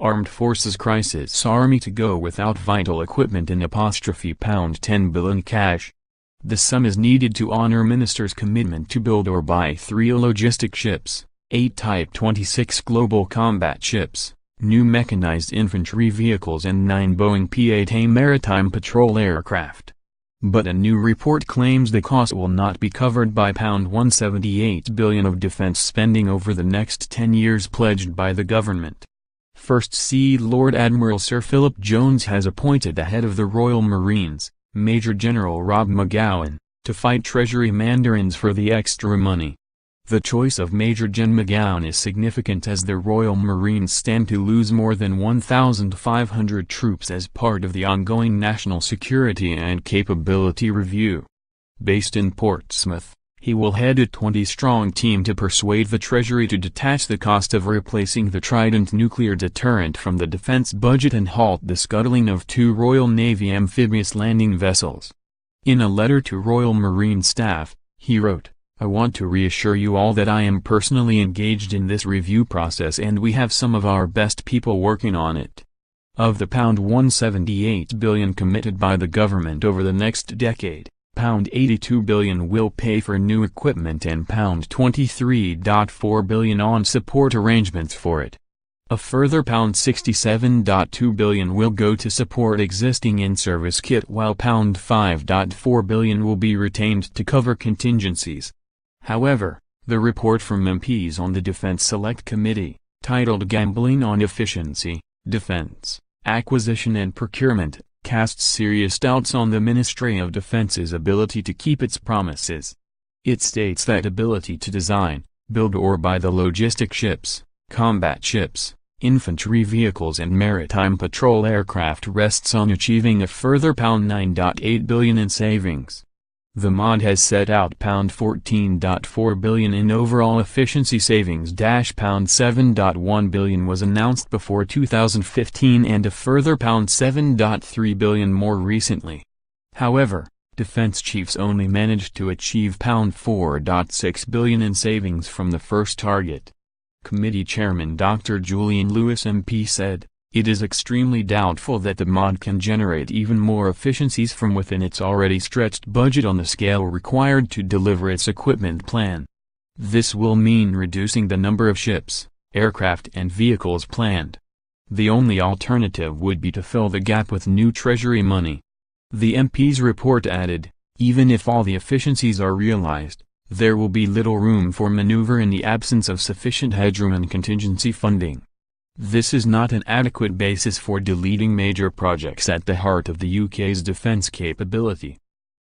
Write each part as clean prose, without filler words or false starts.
Armed Forces crisis: Army to go without vital equipment in £10 billion cash. The sum is needed to honor Minister's commitment to build or buy 3 logistic ships, 8 Type 26 global combat ships, new mechanized infantry vehicles and 9 Boeing P-8A Maritime Patrol aircraft. But a new report claims the cost will not be covered by £178 billion of defence spending over the next 10 years pledged by the government. First Sea Lord Admiral Sir Philip Jones has appointed the head of the Royal Marines, Major General Rob McGowan, to fight Treasury mandarins for the extra money. The choice of Major Gen McGowan is significant as the Royal Marines stand to lose more than 1,500 troops as part of the ongoing National Security and Capability Review. Based in Portsmouth, he will head a 20-strong team to persuade the Treasury to detach the cost of replacing the Trident nuclear deterrent from the defense budget and halt the scuttling of 2 Royal Navy amphibious landing vessels. In a letter to Royal Marine staff, he wrote, "I want to reassure you all that I am personally engaged in this review process and we have some of our best people working on it. Of the £178 billion committed by the government over the next decade, £82 billion will pay for new equipment and £23.4 billion on support arrangements for it. A further £67.2 billion will go to support existing in-service kit while £5.4 billion will be retained to cover contingencies." However, the report from MPs on the Defense Select Committee, titled Gambling on Efficiency, Defense, Acquisition and Procurement, casts serious doubts on the Ministry of Defense's ability to keep its promises. It states that ability to design, build or buy the logistic ships, combat ships, infantry vehicles and maritime patrol aircraft rests on achieving a further £9.8 billion in savings. The MOD has set out £14.4 billion in overall efficiency savings. £7.1 billion was announced before 2015 and a further £7.3 billion more recently. However, defense chiefs only managed to achieve £4.6 billion in savings from the first target. Committee Chairman Dr. Julian Lewis MP said, "It is extremely doubtful that the MOD can generate even more efficiencies from within its already stretched budget on the scale required to deliver its equipment plan. This will mean reducing the number of ships, aircraft and vehicles planned. The only alternative would be to fill the gap with new Treasury money." The MP's report added, "Even if all the efficiencies are realized, there will be little room for maneuver in the absence of sufficient headroom and contingency funding. This is not an adequate basis for deleting major projects at the heart of the UK's defence capability."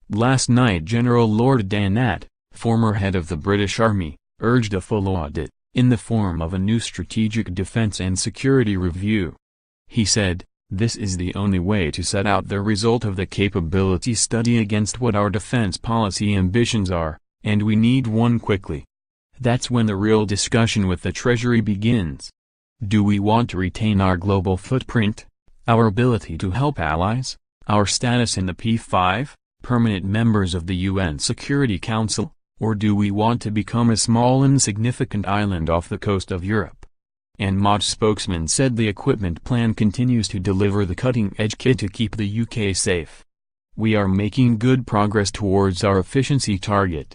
Last night General Lord Dannatt, former head of the British Army, urged a full audit, in the form of a new strategic defence and security review. He said, "This is the only way to set out the result of the capability study against what our defence policy ambitions are, and we need one quickly. That's when the real discussion with the Treasury begins. Do we want to retain our global footprint, our ability to help allies, our status in the P5, permanent members of the UN Security Council, or do we want to become a small insignificant island off the coast of Europe?" An MOD spokesman said the equipment plan continues to deliver the cutting-edge kit to keep the UK safe. "We are making good progress towards our efficiency target,"